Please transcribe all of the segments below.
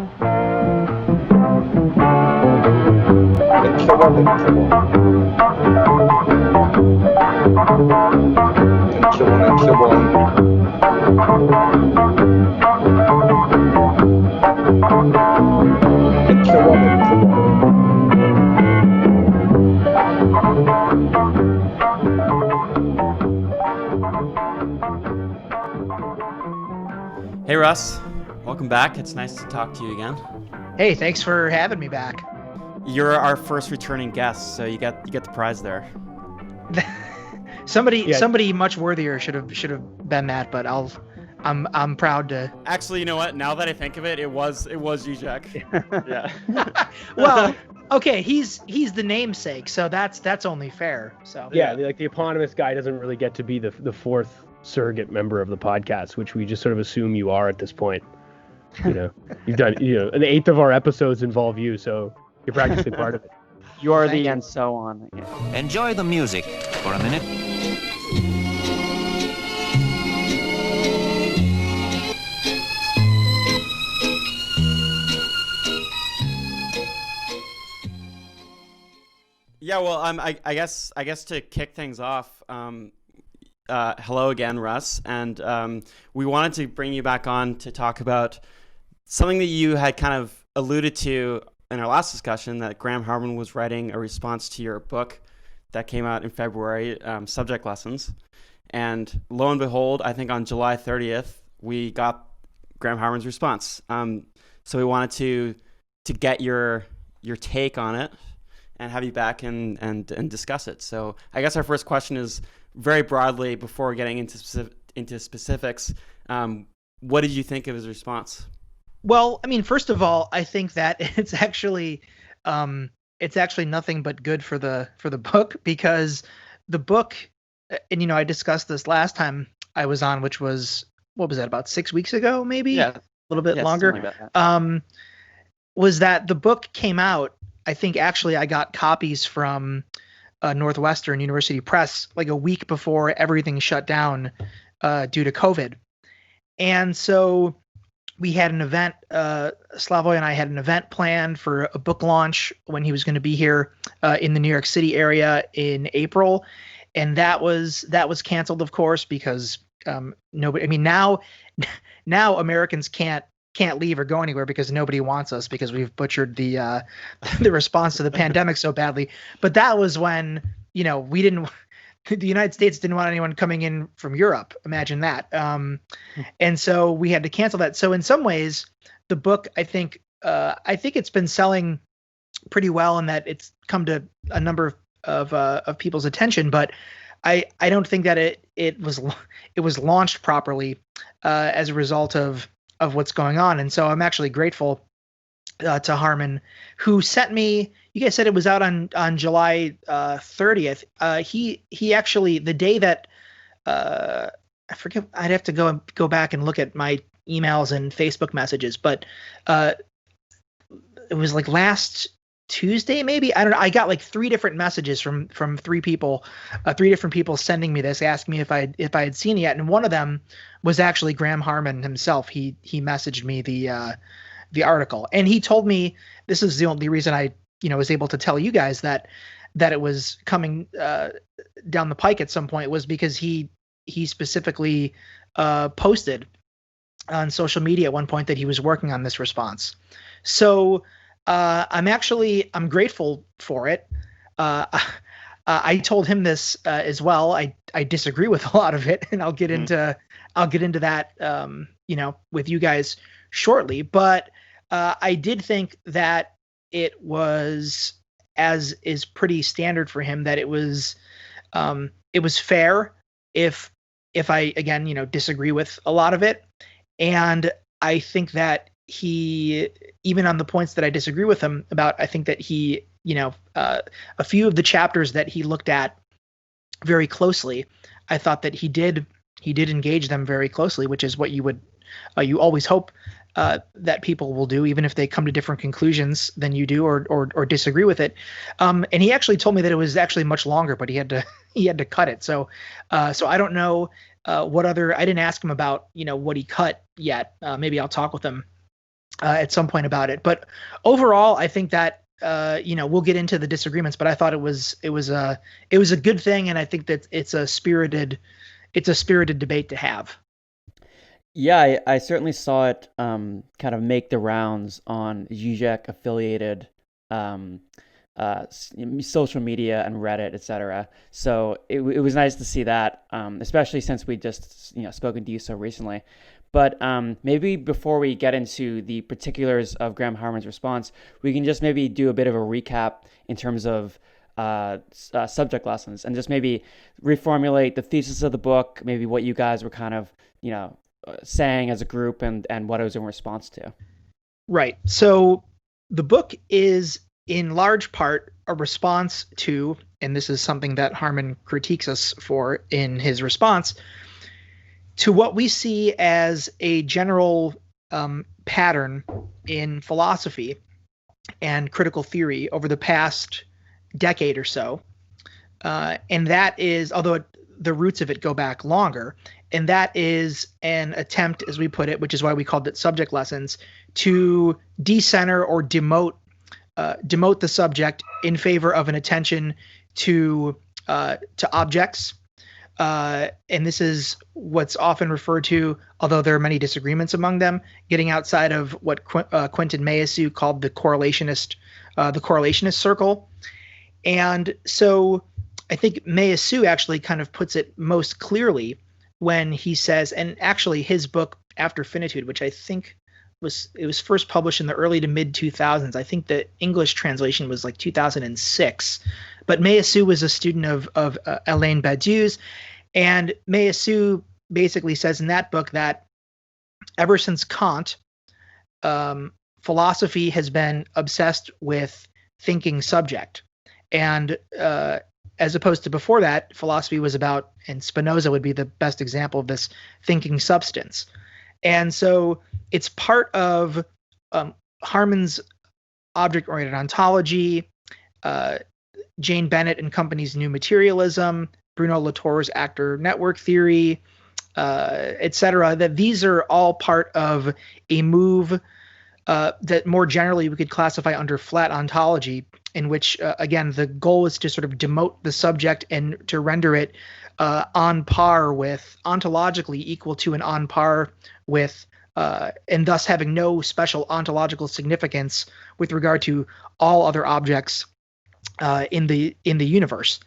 Hey Russ, welcome back. It's nice to talk to you again. Hey, thanks for having me back. You're our first returning guest, so you get the prize there. Somebody much worthier should have been that, but I'm proud to. Actually, you know what? Now that I think of it, it was Žižek. Yeah. Well, okay, he's the namesake, so that's only fair. So yeah, like the eponymous guy doesn't really get to be the fourth surrogate member of the podcast, which we just sort of assume you are at this point. You know, you've done, an eighth of our episodes involve you, so you're practically part of it. You are the and so on. Yeah. Enjoy the music for a minute. Yeah, well, I guess to kick things off, hello again, Russ, and we wanted to bring you back on to talk about something that you had kind of alluded to in our last discussion, that Graham Harman was writing a response to your book that came out in February, Subject Lessons, and lo and behold, I think on July 30th, we got Graham Harman's response. So we wanted to get your take on it and have you back and discuss it. So I guess our first question is, very broadly, before getting into specifics, what did you think of his response? Well, I mean, first of all, I think that it's actually nothing but good for the book, because the book, and I discussed this last time I was on, which was, what was that, about 6 weeks ago, maybe? Yeah, a little bit longer. Like that. Was that the book came out? I think actually I got copies from Northwestern University Press like a week before everything shut down due to COVID. And so we had an event, Slavoj and I had an event planned for a book launch when he was going to be here in the New York City area in April. And that was canceled, of course, because nobody, I mean, now Americans can't leave or go anywhere because nobody wants us, because we've butchered the response to the pandemic so badly. But that was when, the United States didn't want anyone coming in from Europe. Imagine that. And so we had to cancel that. So in some ways, the book, I think it's been selling pretty well, and that it's come to a number of people's attention. But I don't think that it was launched properly as a result of what's going on. And so I'm actually grateful to Harman, who sent me, you guys said it was out on July 30th. He actually, the day that, I forget, I'd have to go back and look at my emails and Facebook messages, but it was like last Tuesday, maybe, I don't know. I got like 3 different messages from 3 people, 3 different people sending me this, asking me if I had seen it yet. And one of them was actually Graham Harman himself. He messaged me the article, and he told me, this is the only reason I was able to tell you guys that it was coming down the pike at some point, was because he specifically posted on social media at one point that he was working on this response. So I'm grateful for it. I told him this as well. I disagree with a lot of it, and I'll get into that with you guys shortly. But I did think that it was, as is pretty standard for him, that it was fair if I, again, disagree with a lot of it. And I think that he, even on the points that I disagree with him about, I think that he, a few of the chapters that he looked at very closely, I thought that he did engage them very closely, which is what you always hope that people will do, even if they come to different conclusions than you do or disagree with it. And he actually told me that it was actually much longer, but he had to cut it. So I don't know what other, I didn't ask him about, what he cut yet. Maybe I'll talk with him at some point about it. But overall, I think that we'll get into the disagreements, but I thought it was a good thing, and I think that it's a spirited debate to have. Yeah, I certainly saw it kind of make the rounds on Žižek affiliated social media and Reddit, etc. So it was nice to see that, especially since we just spoken to you so recently. But maybe before we get into the particulars of Graham Harman's response, we can just maybe do a bit of a recap in terms of subject lessons, and just maybe reformulate the thesis of the book, maybe what you guys were kind of saying as a group, and what it was in response to. Right. So the book is in large part a response to, and this is something that Harman critiques us for in his response, to what we see as a general pattern in philosophy and critical theory over the past decade or so. And that is, although the roots of it go back longer, and that is an attempt, as we put it, which is why we called it subject lessons, to decenter or demote the subject in favor of an attention to objects. And this is what's often referred to, although there are many disagreements among them, getting outside of what Quentin Meillassoux called the correlationist circle. And so I think Meillassoux actually kind of puts it most clearly when he says, and actually his book After Finitude, which I think was first published in the early to mid 2000s. I think the English translation was like 2006. But Meillassoux was a student of Alain Badiou's, and Meillassoux basically says in that book that ever since Kant, philosophy has been obsessed with thinking subject, and as opposed to before that, philosophy was about, and Spinoza would be the best example of this, thinking substance. And so it's part of Harman's Object Oriented Ontology, Jane Bennett and Company's New Materialism, Bruno Latour's Actor Network Theory, etc., that these are all part of a move that more generally we could classify under flat ontology, in which, again, the goal is to sort of demote the subject and to render it on par with, ontologically equal to and on par with, and thus having no special ontological significance with regard to all other objects in the universe.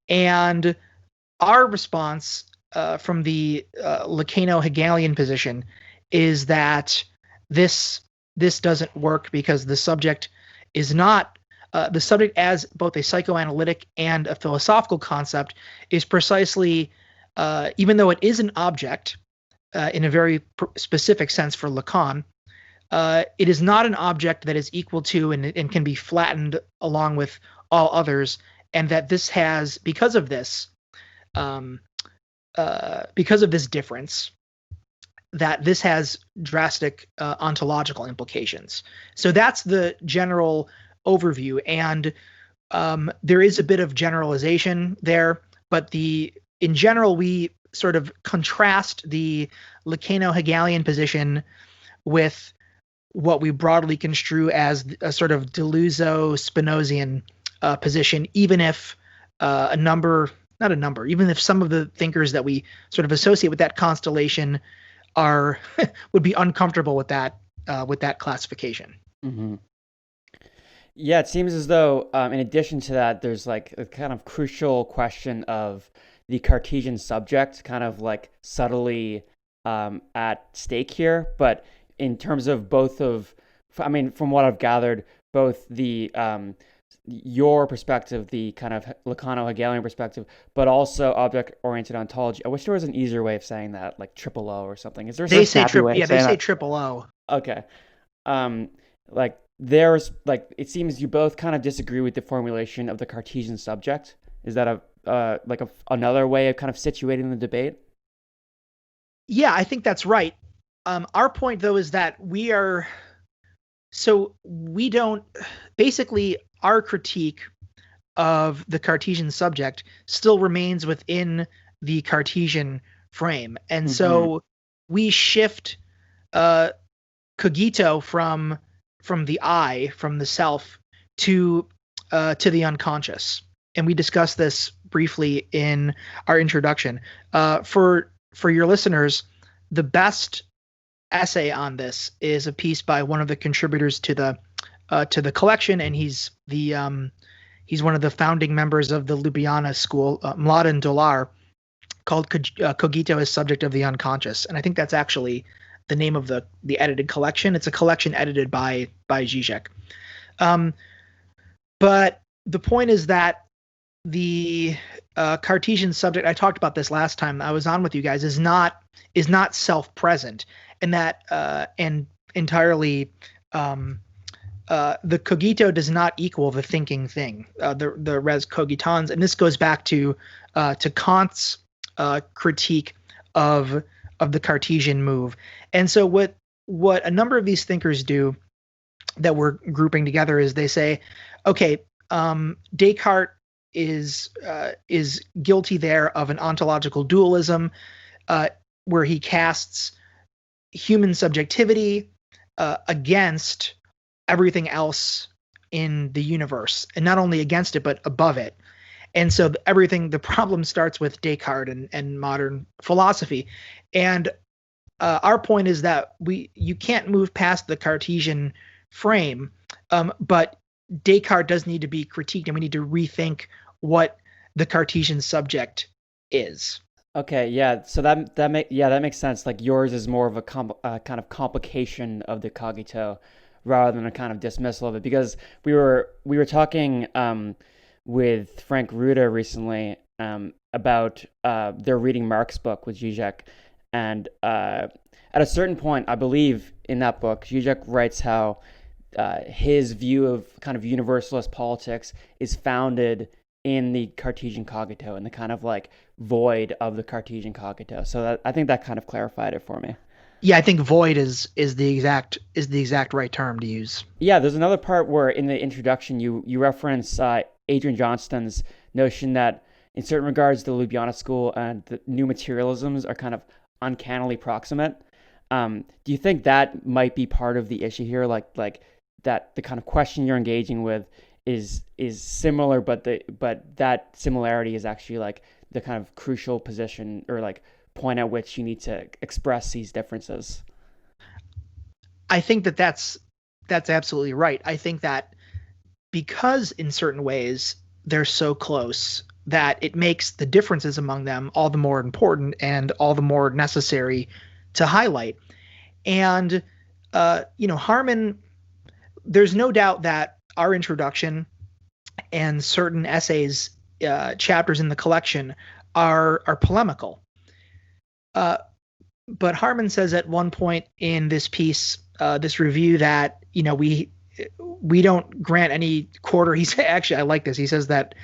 And our response from the Lacano-Hegelian position is that this doesn't work, because the subject is not the subject as both a psychoanalytic and a philosophical concept is precisely, even though it is an object in a very specific sense for Lacan, it is not an object that is equal to and can be flattened along with all others, and that this has, because of this difference, that this has drastic ontological implications. So that's the general overview, and there is a bit of generalization there, but in general we sort of contrast the Lacano-Hegelian position with what we broadly construe as a sort of Deleuzo-Spinozian position, even if even if some of the thinkers that we sort of associate with that constellation would be uncomfortable with that classification. Mm-hmm. Yeah, it seems as though, in addition to that, there's like a kind of crucial question of the Cartesian subject, kind of like subtly at stake here. But in terms of from what I've gathered, both the your perspective, the kind of Lacano-Hegelian perspective, but also object-oriented ontology. I wish there was an easier way of saying that, like triple O or something. Is there? They say triple O. Okay. There's it seems you both kind of disagree with the formulation of the Cartesian subject. Is that another way of kind of situating the debate? Yeah, I think that's right. Our point though is that our critique of the Cartesian subject still remains within the Cartesian frame, and so we shift cogito from the I, from the self, to the unconscious. And we discussed this briefly in our introduction. For your listeners, the best essay on this is a piece by one of the contributors to the collection, and he's one of the founding members of the Ljubljana school, Mladen Dolar, called Cogito as Subject of the Unconscious. And I think that's actually the name of the edited collection. It's a collection edited by Žižek. But the point is that the Cartesian subject, I talked about this last time I was on with you guys, is not self-present, and that and entirely the cogito does not equal the thinking thing, the res cogitans, and this goes back to Kant's critique of the Cartesian move. And so what a number of these thinkers do that we're grouping together is they say, okay, Descartes is guilty there of an ontological dualism, where he casts human subjectivity against everything else in the universe, and not only against it but above it. And so the problem starts with Descartes and modern philosophy. And our point is that you can't move past the Cartesian frame, but Descartes does need to be critiqued, and we need to rethink what the Cartesian subject is. Okay, yeah. So that makes sense. Like yours is more of a kind of complication of the cogito rather than a kind of dismissal of it. Because we were talking with Frank Ruda recently about their reading Marx's book with Žižek, and at a certain point, I believe in that book, Žižek writes how his view of kind of universalist politics is founded in the Cartesian cogito and the kind of like void of the Cartesian cogito. So I think that kind of clarified it for me. Yeah, I think void is the exact right term to use. Yeah, there's another part where in the introduction you reference Adrian Johnston's notion that in certain regards the Ljubljana school and the new materialisms are kind of uncannily proximate. Do you think that might be part of the issue here, like that the kind of question you're engaging with is similar, but that similarity is actually like the kind of crucial position or like point at which you need to express these differences? I think that's absolutely right. I think that because in certain ways they're so close that it makes the differences among them all the more important and all the more necessary to highlight. And Harman, there's no doubt that our introduction and certain essays, chapters in the collection are polemical. But Harman says at one point in this piece, this review, that we don't grant any quarter. He's actually, I like this. He says that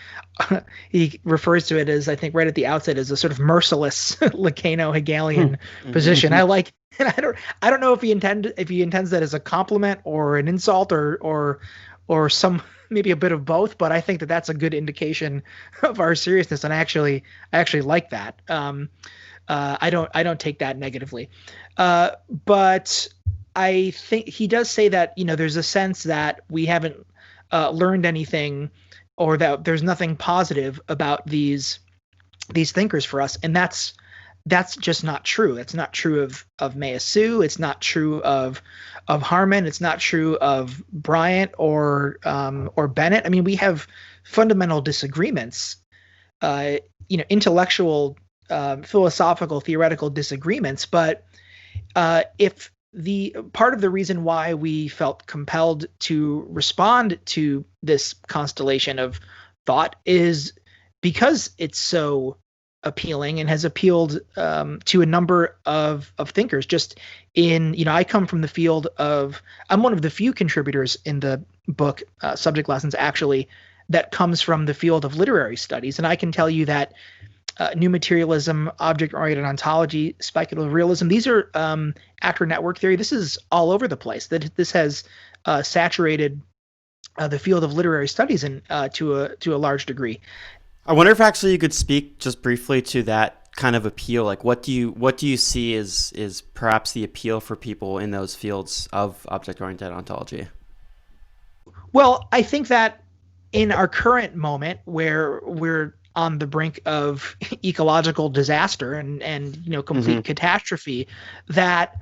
he refers to it as, I think right at the outset, as a sort of merciless Lacano-Hegelian position. I like, and I don't know if he intends that as a compliment or an insult or some, maybe a bit of both, but I think that that's a good indication of our seriousness, and I actually like that. I don't take that negatively, but I think he does say that there's a sense that we haven't learned anything, or that there's nothing positive about these thinkers for us, and that's just not true. It's not true of Meillassoux. It's not true of Harman. It's not true of Bryant or Bennett. I mean, we have fundamental disagreements, intellectual, philosophical, theoretical disagreements. But if the part of the reason why we felt compelled to respond to this constellation of thought is because it's so appealing and has appealed to a number of thinkers. Just I come from the field of, I'm one of the few contributors in the book, Subject Lessons, actually, that comes from the field of literary studies. And I can tell you that new materialism, object oriented ontology, speculative realism, these are actor network theory. This is all over the place. This has saturated the field of literary studies to a large degree. I wonder if actually you could speak just briefly to that kind of appeal? Like, what do you see is perhaps the appeal for people in those fields of object-oriented ontology? Well, I think that in our current moment, where we're on the brink of ecological disaster and complete catastrophe, that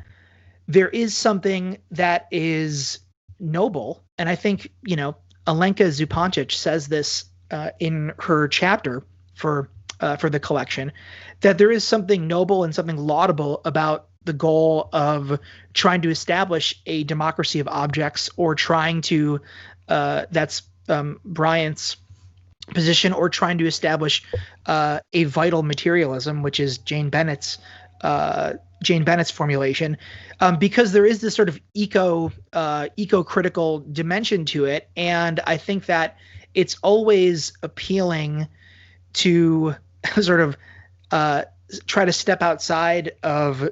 there is something that is noble. And I think Alenka Zupancic says this in her chapter for the collection, that there is something noble and something laudable about the goal of trying to establish a democracy of objects, or trying to that's Bryant's position, or trying to establish a vital materialism, which is Jane Bennett's formulation, because there is this sort of eco-critical dimension to it. And I think that it's always appealing to sort of try to step outside of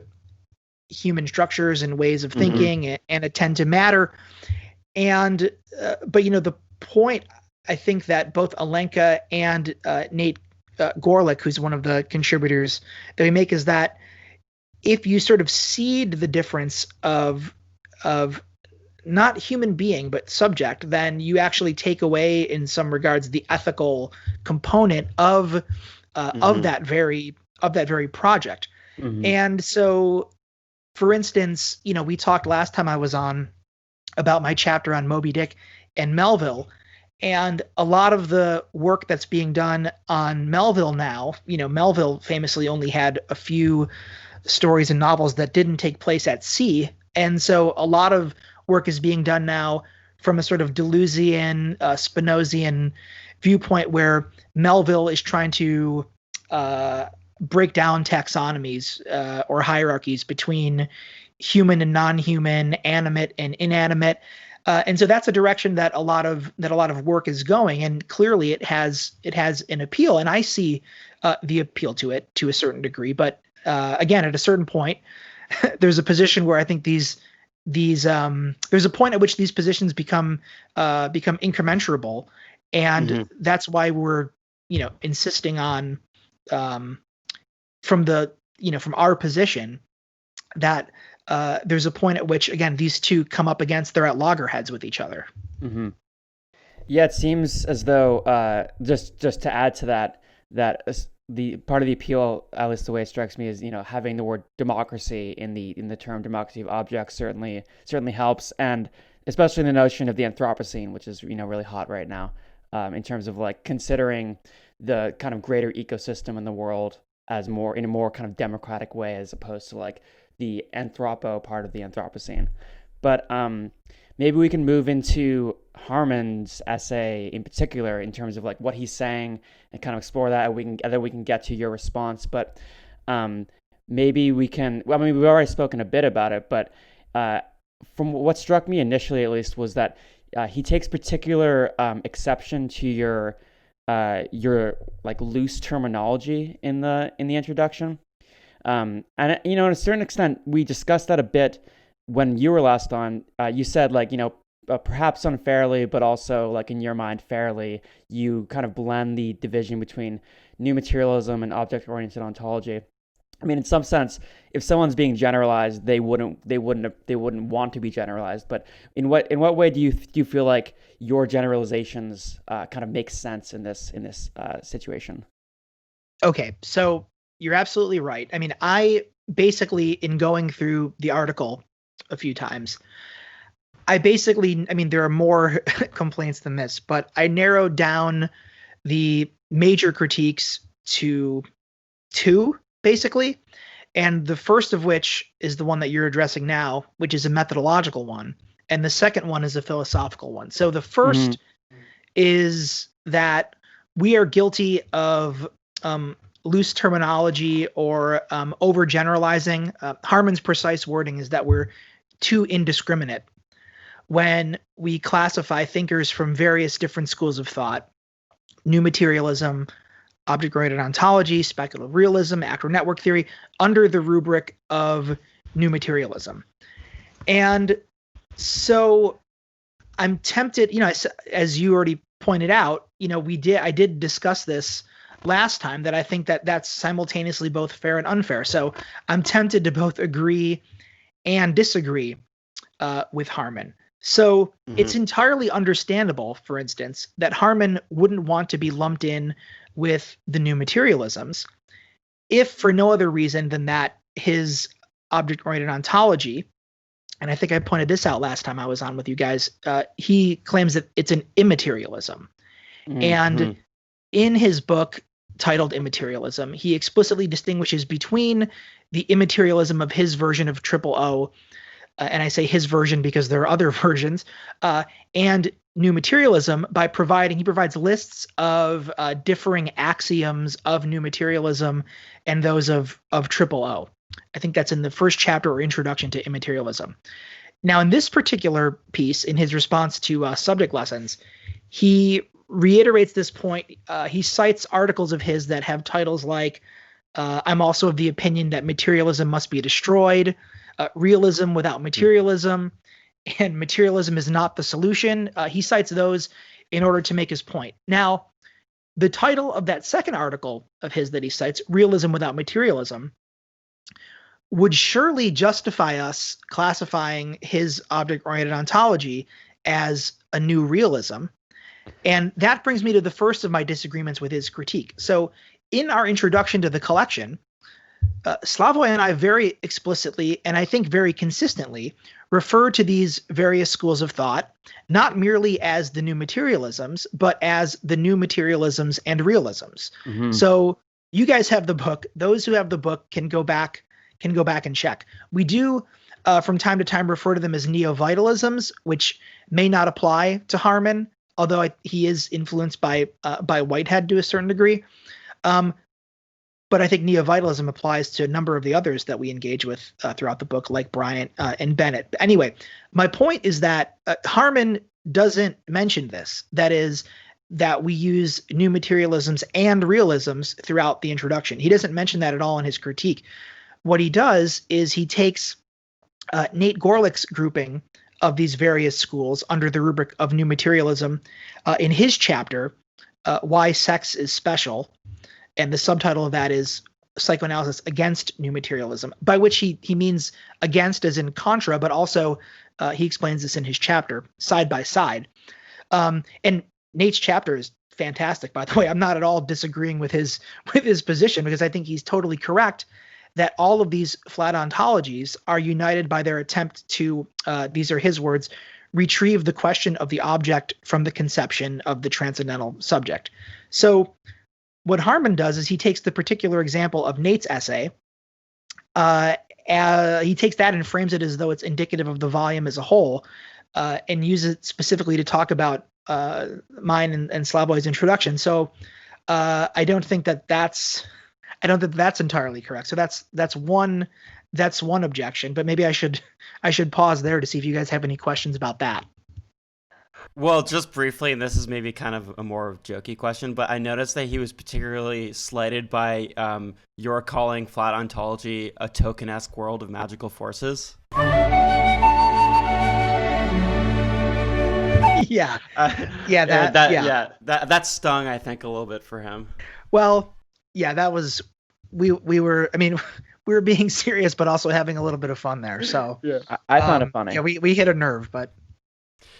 human structures and ways of thinking and attend to matter. And but the point I think that both Alenka and Nate Gorlick, who's one of the contributors that we make, is that if you sort of seed the difference of not human being but subject, then you actually take away in some regards the ethical component of that very project. And so, for instance, we talked last time I was on about my chapter on Moby Dick and Melville, and a lot of the work that's being done on Melville now, Melville famously only had a few stories and novels that didn't take place at sea. And so a lot of work is being done now from a sort of Deleuzian, Spinozian viewpoint, where Melville is trying to break down taxonomies or hierarchies between human and non-human, animate and inanimate. And so that's a direction that a lot of work is going, and clearly it has an appeal, and I see the appeal to it to a certain degree. But again, at a certain point, there's a position where I think there's a point at which these positions become incommensurable, and that's why we're insisting on from our position that there's a point at which, again, these two come up against, they're at loggerheads with each other. Yeah, it seems as though just to add to that the part of the appeal, at least the way it strikes me, is having the word democracy in the term democracy of objects certainly helps, and especially the notion of the Anthropocene, which is really hot right now, in terms of like considering the kind of greater ecosystem in the world as in a more kind of democratic way, as opposed to like the anthropo part of the Anthropocene. But maybe we can move into Harman's essay in particular, in terms of like what he's saying, and kind of explore that, and then we can get to your response. But maybe we can. Well, I mean, we've already spoken a bit about it, but from what struck me initially, at least, was that he takes particular exception to your like loose terminology in the introduction. And to a certain extent, we discussed that a bit when you were last on. You said like, perhaps unfairly, but also like in your mind fairly, you kind of blend the division between new materialism and object-oriented ontology. I mean, in some sense, if someone's being generalized, they wouldn't want to be generalized. But in what way do you feel like your generalizations kind of make sense in this situation? Okay, so you're absolutely right. I mean, I basically, in going through the article a few times, there are more complaints than this, but I narrowed down the major critiques to two, basically. And the first of which is the one that you're addressing now, which is a methodological one. And the second one is a philosophical one. So the first is that we are guilty of loose terminology or overgeneralizing. Harman's precise wording is that we're too indiscriminate when we classify thinkers from various different schools of thought: new materialism, object-oriented ontology, speculative realism, actor network theory, under the rubric of new materialism. And so I'm tempted, as you already pointed out, I did discuss this last time that I think that that's simultaneously both fair and unfair. So I'm tempted to both agree and disagree with Harman. So it's entirely understandable, for instance, that Harman wouldn't want to be lumped in with the new materialisms, if for no other reason than that his object-oriented ontology, and I think I pointed this out last time I was on with you guys, he claims that it's an immaterialism. And in his book titled Immaterialism, he explicitly distinguishes between the immaterialism of his version of triple O, and I say his version because there are other versions, and new materialism by he provides lists of differing axioms of new materialism and those of triple O. I think that's in the first chapter or introduction to immaterialism. Now, in this particular piece, in his response to subject lessons, he reiterates this point. He cites articles of his that have titles like, I'm also of the opinion that materialism must be destroyed, realism without materialism, and materialism is not the solution. He cites those in order to make his point. Now, the title of that second article of his that he cites, Realism Without Materialism, would surely justify us classifying his object-oriented ontology as a new realism. And that brings me to the first of my disagreements with his critique. So in our introduction to the collection, Slavoj and I very explicitly, and I think very consistently, refer to these various schools of thought not merely as the new materialisms, but as the new materialisms and realisms. So you guys have the book. Those who have the book can go back and check. We do from time to time refer to them as neo-vitalisms, which may not apply to Harman, although he is influenced by Whitehead to a certain degree. But I think neo-vitalism applies to a number of the others that we engage with throughout the book, like Bryant and Bennett. But anyway, my point is that Harman doesn't mention this. That is, that we use new materialisms and realisms throughout the introduction. He doesn't mention that at all in his critique. What he does is he takes Nate Gorlick's grouping of these various schools under the rubric of new materialism in his chapter, Why Sex is Special. And the subtitle of that is Psychoanalysis Against New Materialism, by which he means against as in contra, but also he explains this in his chapter, side by side. And Nate's chapter is fantastic, by the way. I'm not at all disagreeing with his position, because I think he's totally correct that all of these flat ontologies are united by their attempt to, these are his words, retrieve the question of the object from the conception of the transcendental subject. So what Harman does is he takes the particular example of Nate's essay. He takes that and frames it as though it's indicative of the volume as a whole, and uses it specifically to talk about mine and Slavoj's introduction. So I don't think that's entirely correct. So that's one objection. But maybe I should pause there to see if you guys have any questions about that. Well, just briefly, and this is maybe kind of a more jokey question, but I noticed that he was particularly slighted by your calling flat ontology a tokenesque world of magical forces. That stung, I think, a little bit for him. Well, yeah, that was we were being serious, but also having a little bit of fun there. So yeah, I found it funny. Yeah, we hit a nerve, but.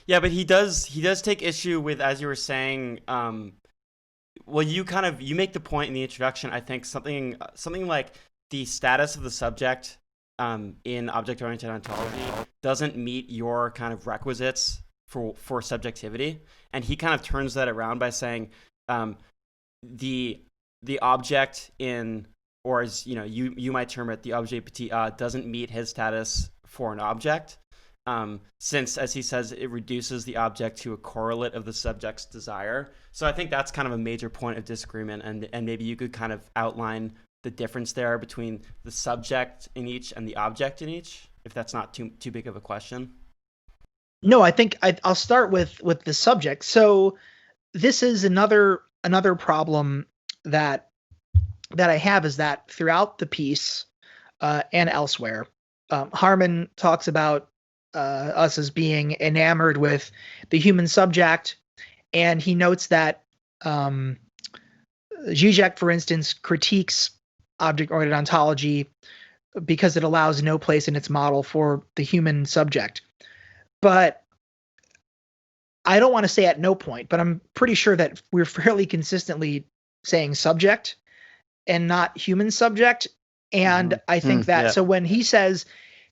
Yeah, but he does take issue with, as you were saying, well, you make the point in the introduction, I think, something like the status of the subject in object-oriented ontology doesn't meet your kind of requisites for subjectivity, and he kind of turns that around by saying the object in, or as you might term it, the objet petit a doesn't meet his status for an object. Since, as he says, it reduces the object to a correlate of the subject's desire. So I think that's kind of a major point of disagreement, and maybe you could kind of outline the difference there between the subject in each and the object in each, if that's not too big of a question. No, I think I'll start with the subject. So this is another problem that I have, is that throughout the piece and elsewhere, Harman talks about us as being enamored with the human subject, and he notes that Žižek, for instance, critiques object-oriented ontology because it allows no place in its model for the human subject. But I don't want to say at no point, but I'm pretty sure that we're fairly consistently saying subject and not human subject. And I think that, so when he says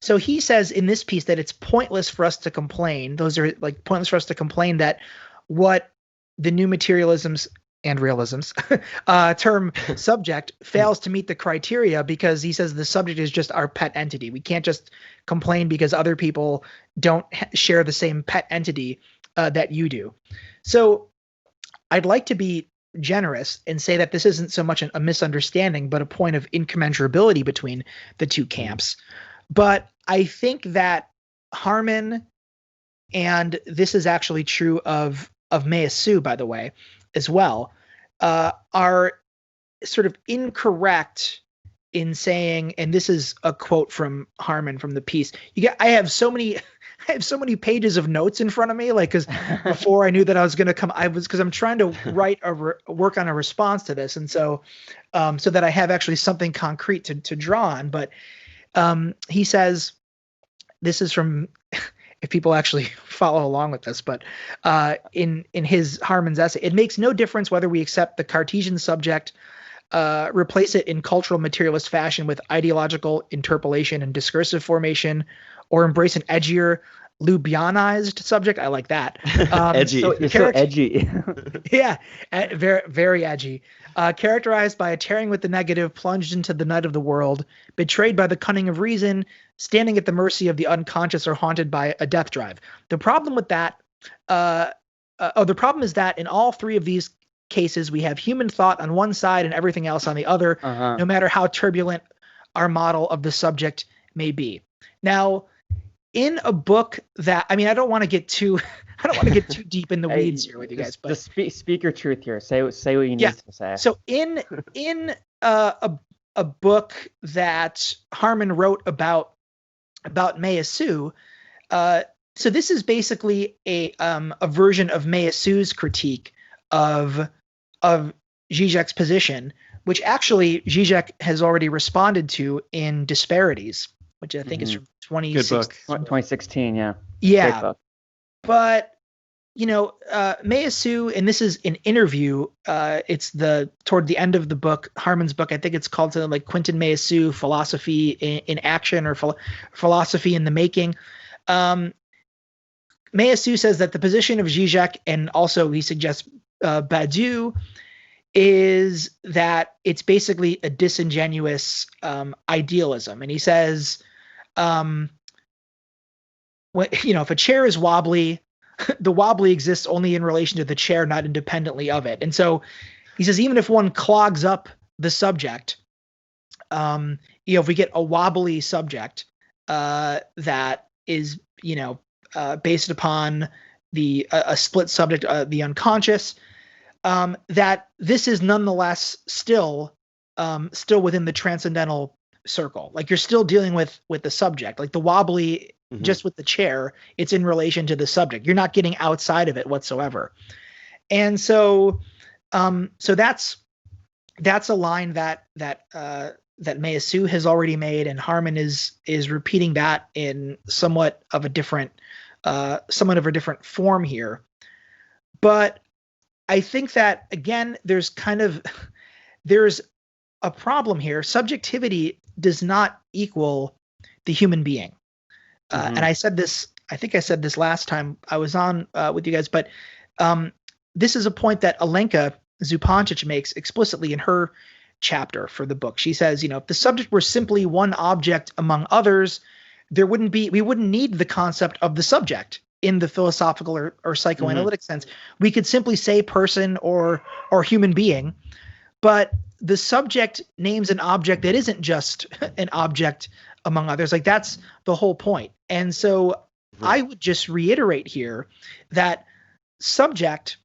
in this piece that it's pointless for us to complain, those are like pointless for us to complain that what the new materialisms and realisms term subject fails to meet the criteria, because he says the subject is just our pet entity. We can't just complain because other people don't share the same pet entity that you do. So I'd like to be generous and say that this isn't so much a misunderstanding, but a point of incommensurability between the two camps. But I think that Harman, and this is actually true of Meillassoux, by the way, as well, are sort of incorrect in saying, and this is a quote from Harman from the piece. I have so many pages of notes in front of me, like, because before I knew that I was going to come, because I'm trying to write work on a response to this, and so that I have actually something concrete to draw on. But he says, this is from, if people actually follow along with this, but in his Harman's essay, it makes no difference whether we accept the Cartesian subject, replace it in cultural materialist fashion with ideological interpolation and discursive formation, or embrace an edgier Ljubjanized subject. I like that. Edgy. So edgy. Yeah, very, very edgy. Characterized by a tearing with the negative, plunged into the night of the world, betrayed by the cunning of reason, standing at the mercy of the unconscious, or haunted by a death drive. The problem with that, the problem is that in all three of these cases, we have human thought on one side and everything else on the other, no matter how turbulent our model of the subject may be. Now, in a book that, I mean, I don't want to get too deep in the weeds here with you guys, but speak your truth here. Say what you need to say. So in a book that Harman wrote about Meillassoux, so this is basically a version of Meillassoux' critique of Zizek's position, which actually Žižek has already responded to in Disparities, which I think is from 2016. Yeah. Yeah. Great book. But, Meillassoux, and this is an interview, it's toward the end of the book, Harman's book, I think it's called something like Quentin Meillassoux, Philosophy in Action, or Philosophy in the Making. Meillassoux says that the position of Žižek, and also he suggests Badiou, is that it's basically a disingenuous idealism. And he says, if a chair is wobbly, the wobbly exists only in relation to the chair, not independently of it. And so he says, even if one clogs up the subject, if we get a wobbly subject that is, based upon a split subject, the unconscious, that this is nonetheless still within the transcendental circle. Like, you're still dealing with the subject, like the wobbly, just with the chair, it's in relation to the subject. You're not getting outside of it whatsoever. And so that's a line that Meillassoux has already made, and Harman is repeating that in somewhat of a different form here. But I think that, again, there's a problem here. Subjectivity does not equal the human being. And I said this, I think I said this last time I was on with you guys, but this is a point that Alenka Zupancic makes explicitly in her chapter for the book. She says, if the subject were simply one object among others, we wouldn't need the concept of the subject in the philosophical or psychoanalytic sense. We could simply say person or human being, but the subject names an object that isn't just an object among others. Like, that's the whole point. And so I would just reiterate here that subject,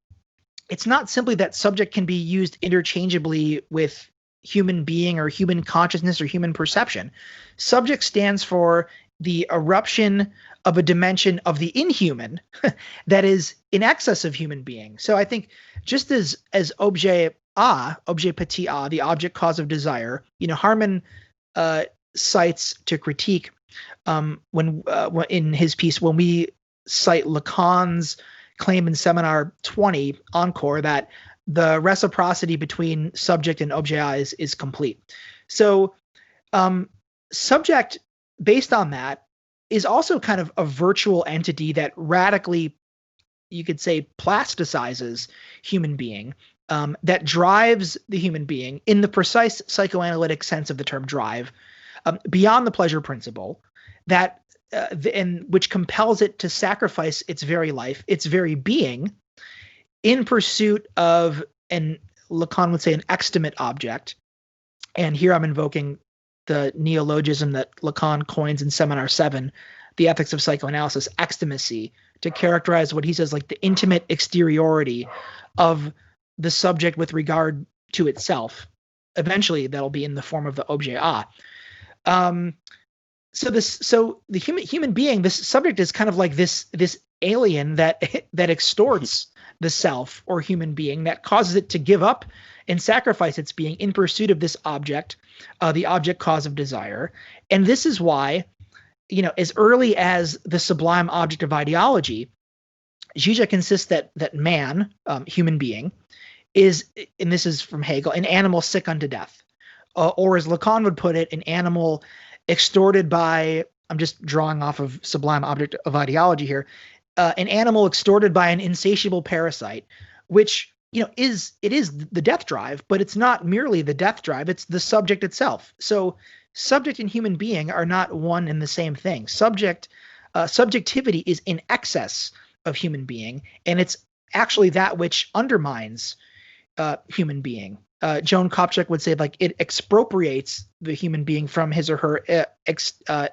it's not simply that subject can be used interchangeably with human being or human consciousness or human perception. Subject stands for the eruption of a dimension of the inhuman that is in excess of human being. So I think just as Object objet petit a, the object cause of desire, Harman cites to critique when in his piece, when we cite Lacan's claim in Seminar 20, Encore, that the reciprocity between subject and objet a is complete. So subject, based on that, is also kind of a virtual entity that radically, you could say, plasticizes human being, that drives the human being in the precise psychoanalytic sense of the term drive, beyond the pleasure principle, that and which compels it to sacrifice its very life, its very being, in pursuit of, and Lacan would say, an extimate object. And here I'm invoking the neologism that Lacan coins in Seminar 7, The Ethics of Psychoanalysis, extimacy, to characterize what he says like the intimate exteriority of the subject with regard to itself. Eventually, that'll be in the form of the objet a. So the human being, this subject, is kind of like this alien that extorts the self or human being, that causes it to give up and sacrifice its being in pursuit of this object, the object cause of desire. And this is why, as early as the sublime object of ideology, Žižek insists that man, human being, is, and this is from Hegel, an animal sick unto death. Or as Lacan would put it, an animal extorted by, I'm just drawing off of sublime object of ideology here, an animal extorted by an insatiable parasite, which, is the death drive, but it's not merely the death drive, it's the subject itself. So subject and human being are not one and the same thing. Subjectivity is in excess of human being, and it's actually that which undermines human being. Joan Kopchak would say, like, it expropriates the human being from his or her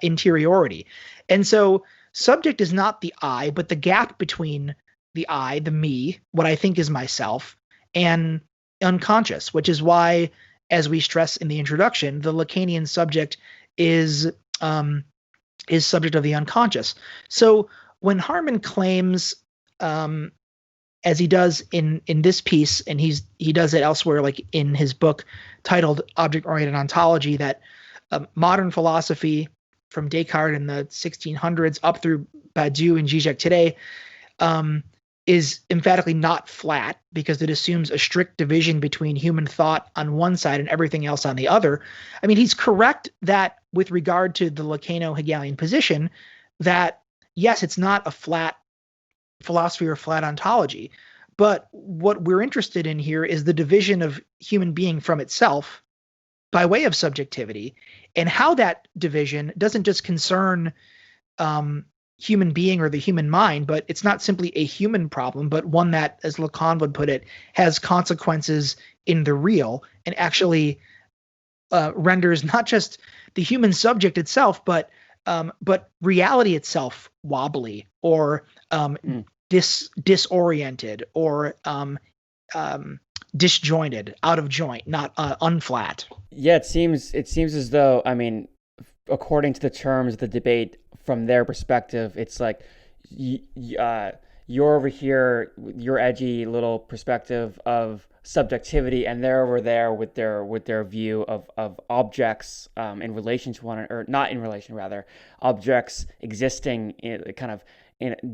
interiority. And so subject is not the I, but the gap between the I, the me, what I think is myself, and unconscious, which is why, as we stress in the introduction, the Lacanian subject is subject of the unconscious. So when Harman claims, as he does in this piece, and he does it elsewhere, like in his book titled Object Oriented Ontology, that modern philosophy from Descartes in the 1600s up through Badiou and Žižek today is emphatically not flat, because it assumes a strict division between human thought on one side and everything else on the other. I mean, he's correct that with regard to the Lacano-Hegelian position, that yes, it's not a flat philosophy or flat ontology, but what we're interested in here is the division of human being from itself by way of subjectivity, and how that division doesn't just concern human being or the human mind, but it's not simply a human problem, but one that, as Lacan would put it, has consequences in the real, and actually renders not just the human subject itself, but reality itself wobbly, or disoriented, or disjointed, out of joint, not unflat. Yeah, it seems as though, I mean, according to the terms of the debate, from their perspective, it's like you're over here, your edgy little perspective of subjectivity, and they're over there with their view of objects in relation to one, or not in relation, rather, objects existing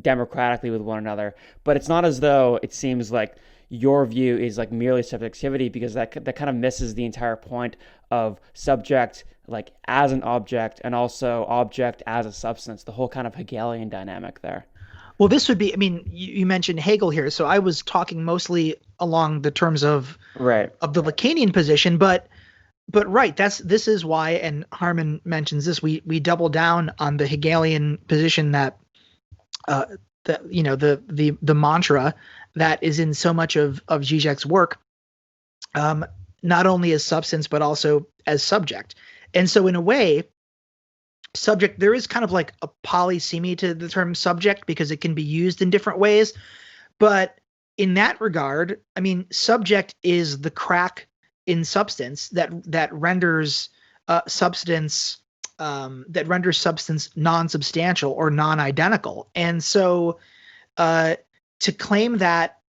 democratically with one another. But it's not as though it seems like your view is like merely subjectivity, because that kind of misses the entire point of subject like as an object, and also object as a substance, the whole kind of Hegelian dynamic there. Well, this would be, I mean, you mentioned Hegel here, so I was talking mostly along the terms of the Lacanian position, but right, this is why, and Harman mentions this, we double down on the Hegelian position that the mantra that is in so much of Zizek's work, not only as substance but also as subject. And so in a way, subject, there is kind of like a polysemy to the term subject, because it can be used in different ways. But in that regard, I mean, subject is the crack in substance that renders substance non-substantial or non-identical. And so to claim that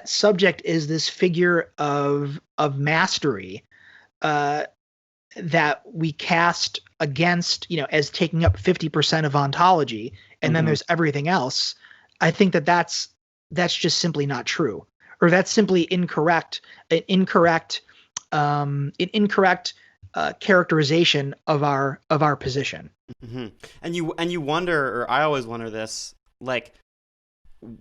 subject is this figure of mastery that we cast against, as taking up 50% of ontology, and then there's everything else. I think that's just simply not true, or that's simply incorrect. An incorrect characterization of our position. Mm-hmm. And you wonder, or I always wonder this, like,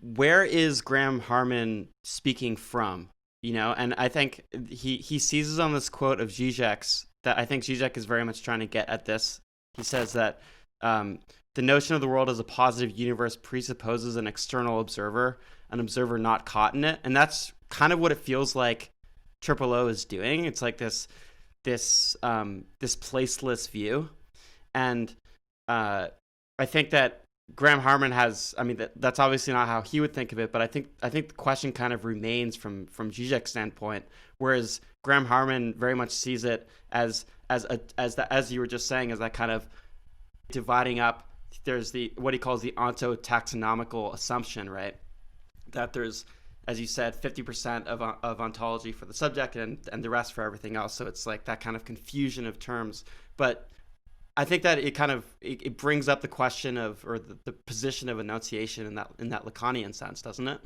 where is Graham Harman speaking from? And I think he seizes on this quote of Zizek's that I think Žižek is very much trying to get at this. He says that the notion of the world as a positive universe presupposes an external observer, an observer not caught in it, and that's kind of what it feels like Triple O is doing. It's like this placeless view, and I think that Graham Harman has. I mean, that's obviously not how he would think of it, but I think the question kind of remains from Žižek's standpoint, whereas Graham Harman very much sees it as you were just saying, as that kind of dividing up. There's what he calls the ontotaxonomical assumption, right? That there's, as you said, 50% of ontology for the subject and the rest for everything else. So it's like that kind of confusion of terms. But I think that it brings up the question of, or the position of enunciation in that Lacanian sense, doesn't it?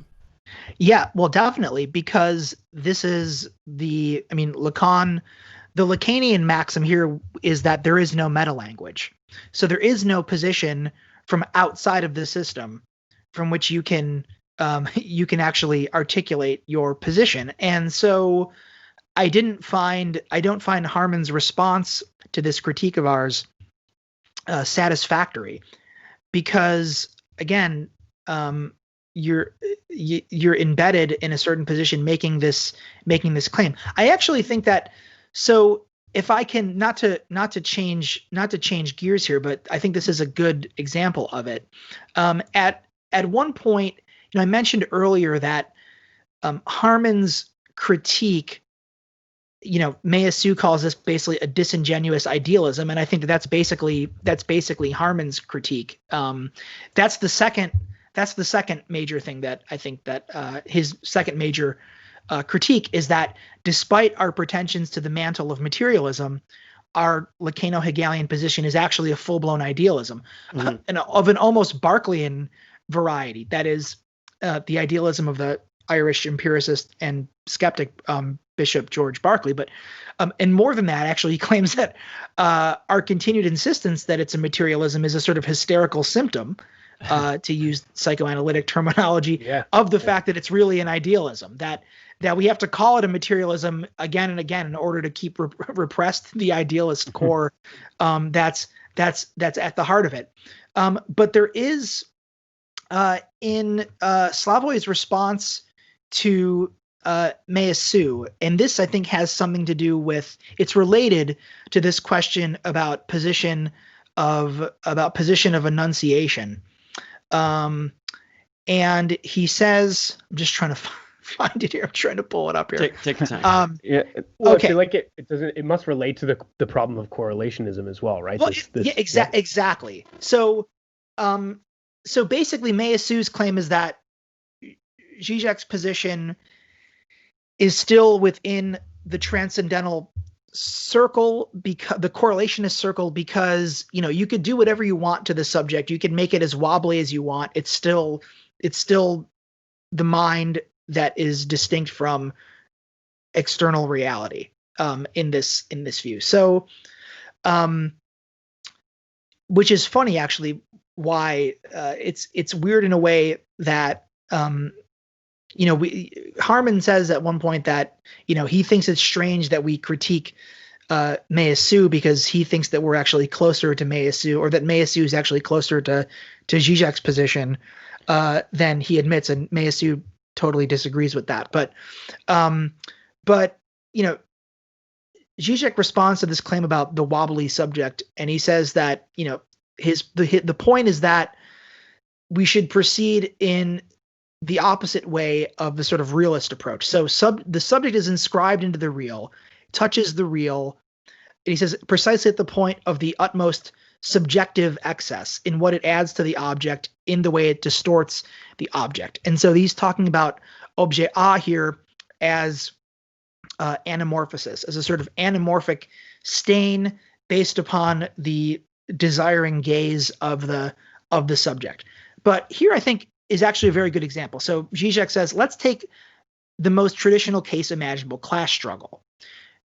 Yeah, well, definitely, because this is Lacan. The Lacanian maxim here is that there is no meta-language. So there is no position from outside of the system from which you can actually articulate your position. And so I don't find Harman's response to this critique of ours satisfactory, because again, you're embedded in a certain position making this claim. I actually think that, so if I can, not to change gears here, but I think this is a good example of it. At one point, I mentioned earlier that Harman's critique, Meillassoux calls this basically a disingenuous idealism, and I think that's basically Harman's critique. That's the second major thing that I think that his second major critique is that despite our pretensions to the mantle of materialism, our Lacano-Hegelian position is actually a full-blown idealism, and of an almost Berkeleyan variety. That is the idealism of the Irish empiricist and skeptic Bishop George Berkeley. But and more than that, actually, he claims that our continued insistence that it's a materialism is a sort of hysterical symptom, to use psychoanalytic terminology, of the fact that it's really an idealism, that we have to call it a materialism again and again in order to keep repressed the idealist core that's at the heart of it. But there is in Slavoj's response to Meillassoux, and this I think has something to do with, it's related to this question about position of enunciation. And he says, I'm just trying to find it here. I'm trying to pull it up here. Take your time. Well, okay. I feel like it doesn't. It must relate to the problem of correlationism as well, right? Well, exactly. So basically, Meillassoux' claim is that Žižek's position is still within the transcendental circle, because the correlationist circle, because you could do whatever you want to the subject, you can make it as wobbly as you want, it's still the mind that is distinct from external reality in this view. So which is funny, actually, why it's weird in a way that Harman says at one point that he thinks it's strange that we critique Meillassoux because he thinks that we're actually closer to Meillassoux, or that Meillassoux is actually closer to Žižek's position than he admits, and Meillassoux totally disagrees with that. But Žižek responds to this claim about the wobbly subject, and he says that the point is that we should proceed in the opposite way of the sort of realist approach. So the subject is inscribed into the real, touches the real. And he says precisely at the point of the utmost subjective excess in what it adds to the object, in the way it distorts the object. And so he's talking about objet A here as anamorphosis, as a sort of anamorphic stain based upon the desiring gaze of the subject. But here I think is actually a very good example. So Žižek says, let's take the most traditional case imaginable, class struggle.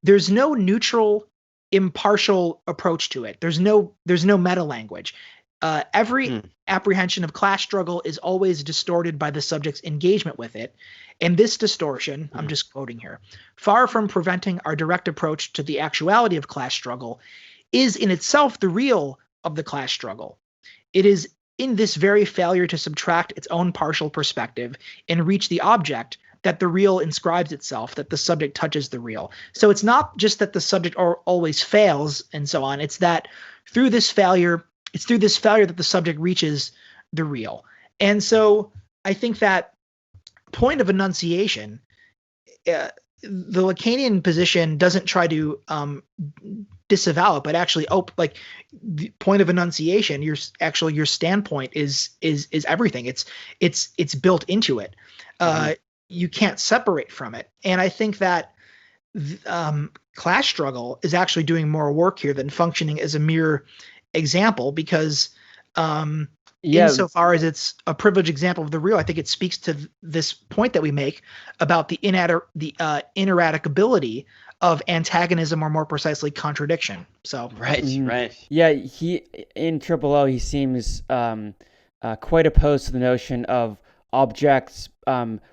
There's no neutral, impartial approach to it. There's no meta language. Every apprehension of class struggle is always distorted by the subject's engagement with it. And this distortion, I'm just quoting here, far from preventing our direct approach to the actuality of class struggle, is in itself the real of the class struggle. It is in this very failure to subtract its own partial perspective and reach the object that the real inscribes itself, that the subject touches the real. So it's not just that the subject always fails and so on. It's that through this failure that the subject reaches the real. And so I think that point of enunciation, the Lacanian position doesn't try to disavow it, but actually, the point of enunciation, your standpoint is everything. It's built into it. You can't separate from it. And I think that class struggle is actually doing more work here than functioning as a mere example, because insofar as it's a privileged example of the real, I think it speaks to this point that we make about the ineradicability of antagonism, or more precisely contradiction. So right. Yeah, he in Triple O, he seems quite opposed to the notion of objects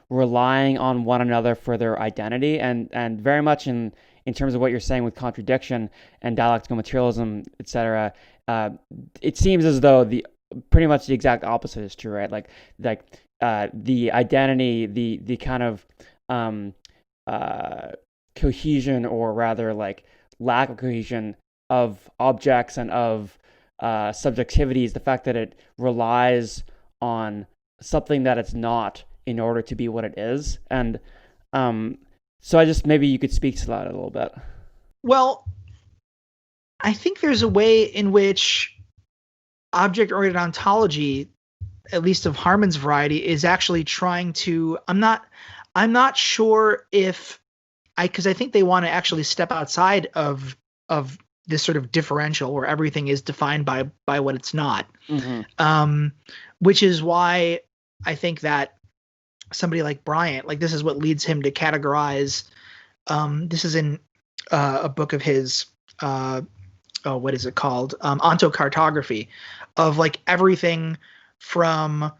relying on one another for their identity, and very much in terms of what you're saying with contradiction and dialectical materialism, etc. It seems as though pretty much the exact opposite is true, right? Like the identity, the kind of cohesion, or rather like lack of cohesion of objects and of subjectivities, the fact that it relies on something that it's not in order to be what it is. And so I just, maybe you could speak to that a little bit. Well, I think there's a way in which object-oriented ontology, at least of Harman's variety, is actually trying to, I'm not sure because I think they want to actually step outside of this sort of differential where everything is defined by what it's not. Which is why I think that somebody like Bryant, this is what leads him to categorize, this is in a book of his, what is it called? Ontocartography, of everything from,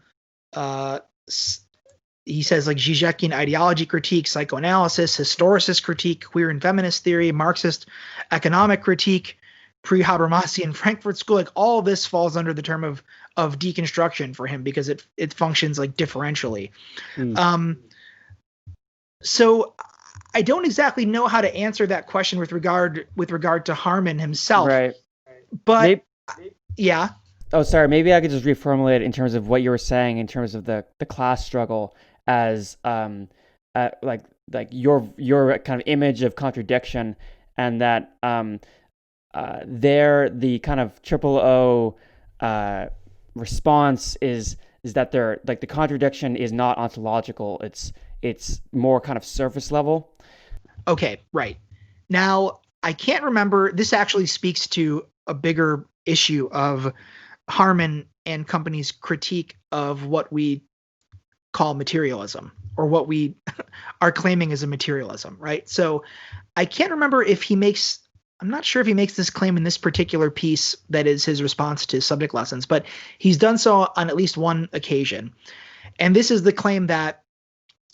he says Žižekian ideology critique, psychoanalysis, historicist critique, queer and feminist theory, Marxist economic critique, pre-Habermasian Frankfurt School, all of this falls under the term of deconstruction for him, because it functions differentially. So I don't exactly know how to answer that question with regard to Harman himself. Right. But yeah. Oh, sorry. Maybe I could just reformulate it in terms of what you were saying in terms of the class struggle as your kind of image of contradiction, and that the kind of Triple O response is that they're the contradiction is not ontological. It's more kind of surface level. Okay, right. Now, I can't remember, this actually speaks to a bigger issue of Harman and company's critique of what we call materialism, or what we are claiming as a materialism, right? So I can't remember I'm not sure if he makes this claim in this particular piece that is his response to subject lessons, but he's done so on at least one occasion. And this is the claim that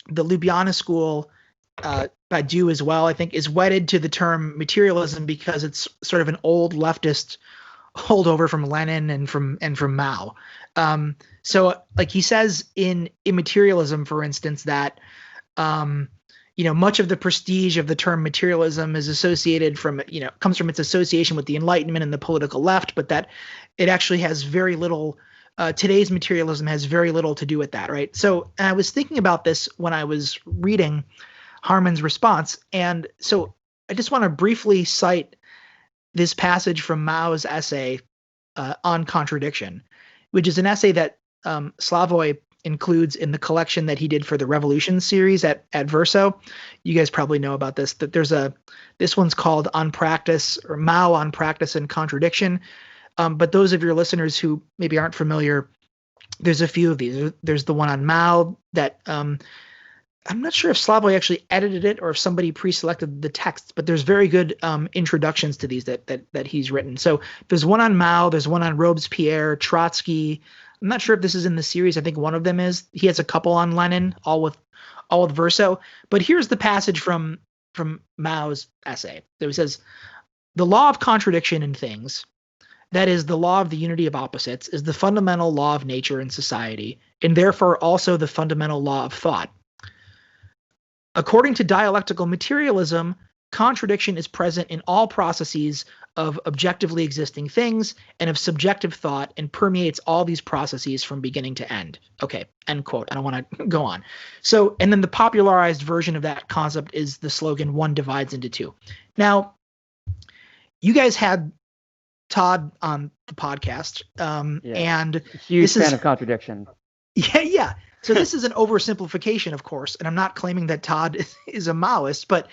the Ljubljana school, Badiou as well, I think, is wedded to the term materialism because it's sort of an old leftist holdover from Lenin and from Mao. So he says in Immaterialism, for instance, that much of the prestige of the term materialism is associated comes from its association with the Enlightenment and the political left, but that it actually has very little, today's materialism has very little to do with that, right? So I was thinking about this when I was reading Harman's response, and so I just want to briefly cite this passage from Mao's essay, on contradiction, which is an essay that Slavoj includes in the collection that he did for the Revolution series at Verso. You guys probably know about this, that this one's called On Practice, or Mao on Practice and Contradiction. But those of your listeners who maybe aren't familiar, there's a few of these. There's the one on Mao that I'm not sure if Slavoj actually edited it or if somebody pre-selected the texts, but there's very good introductions to these that he's written. So there's one on Mao, there's one on Robespierre, Trotsky. I'm not sure if this is in the series. I think one of them is. He has a couple on Lenin, all with Verso. But here's the passage from Mao's essay. So he says, "The law of contradiction in things, that is, the law of the unity of opposites, is the fundamental law of nature and society, and therefore also the fundamental law of thought. According to dialectical materialism, contradiction is present in all processes of objectively existing things and of subjective thought, and permeates all these processes from beginning to end." Okay, end quote. I don't want to go on. So, and then the popularized version of that concept is the slogan, "One divides into two." Now, you guys had Todd on the podcast, and huge fan of contradiction. Yeah. So this is an oversimplification, of course, and I'm not claiming that Todd is a Maoist, but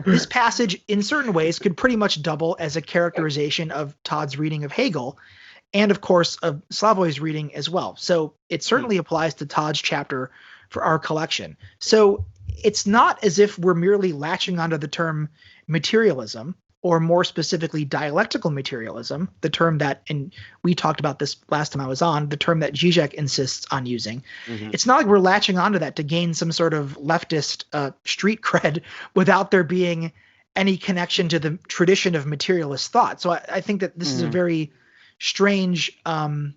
this passage in certain ways could pretty much double as a characterization of Todd's reading of Hegel, and of course of Slavoj's reading as well. So it certainly applies to Todd's chapter for our collection. So it's not as if we're merely latching onto the term materialism, or more specifically dialectical materialism, the term that, and we talked about this last time I was on, the term that Žižek insists on using. Mm-hmm. It's not like we're latching onto that to gain some sort of leftist street cred without there being any connection to the tradition of materialist thought. So I think that this is a very strange, this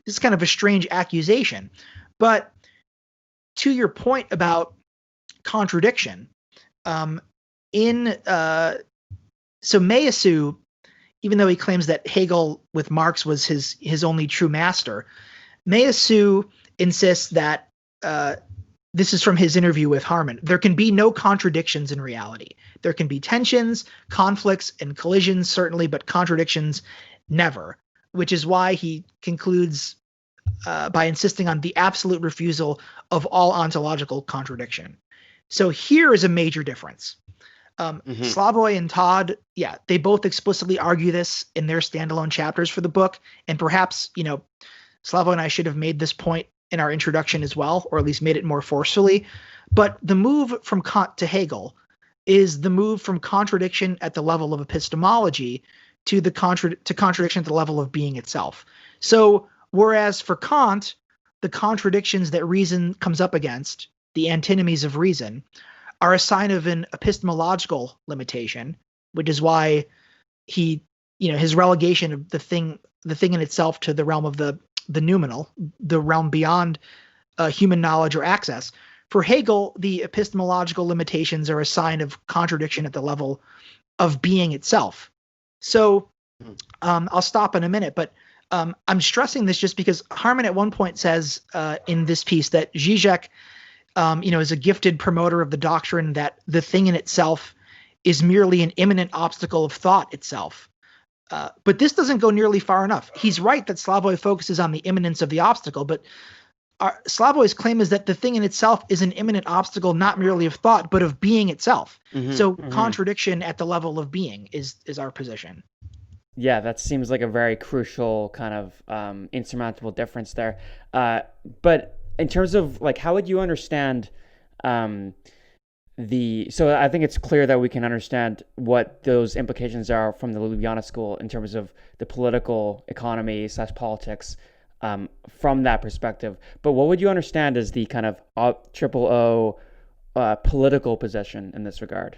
is kind of a strange accusation. But to your point about contradiction, so Meillassoux, even though he claims that Hegel with Marx was his only true master, Meillassoux insists that this is from his interview with Harman. There can be no contradictions in reality. There can be tensions, conflicts, and collisions, certainly, but contradictions never, which is why he concludes by insisting on the absolute refusal of all ontological contradiction. So here is a major difference. Slavoj and Todd, they both explicitly argue this in their standalone chapters for the book. And perhaps, Slavoj and I should have made this point in our introduction as well, or at least made it more forcefully. But the move from Kant to Hegel is the move from contradiction at the level of epistemology to contradiction at the level of being itself. So whereas for Kant, the contradictions that reason comes up against, the antinomies of reason, are a sign of an epistemological limitation, which is why his relegation of the thing in itself to the realm of the noumenal, the realm beyond human knowledge or access. For Hegel, the epistemological limitations are a sign of contradiction at the level of being itself. So I'll stop in a minute, but I'm stressing this just because Harman at one point says in this piece that Žižek is a gifted promoter of the doctrine that the thing in itself is merely an immanent obstacle of thought itself. But this doesn't go nearly far enough. He's right that Slavoj focuses on the immanence of the obstacle, but Slavoj's claim is that the thing in itself is an immanent obstacle not merely of thought, but of being itself. So contradiction at the level of being is our position. Yeah, that seems like a very crucial kind of insurmountable difference there. But in terms of how would you understand so I think it's clear that we can understand what those implications are from the Ljubljana school in terms of the political economy / politics from that perspective. But what would you understand as the kind of O political position in this regard?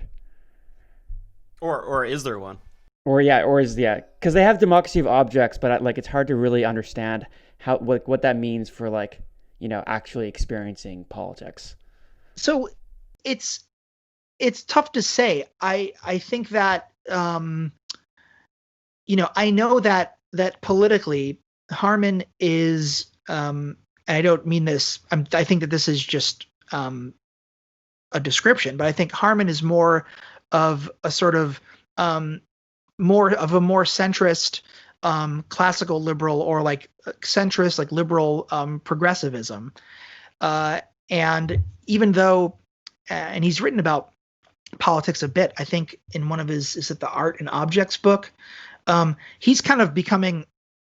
Or is there one? Because they have democracy of objects, but it's hard to really understand what that means for actually experiencing politics. So it's tough to say. I think that I know that politically Harman is and I don't mean this. I think that this is just a description, but I think Harman is more of a sort of more centrist classical liberal or like centrist, like liberal progressivism. And even though, and he's written about politics a bit, I think in one of his, is it the Art and Objects book? He's kind of becoming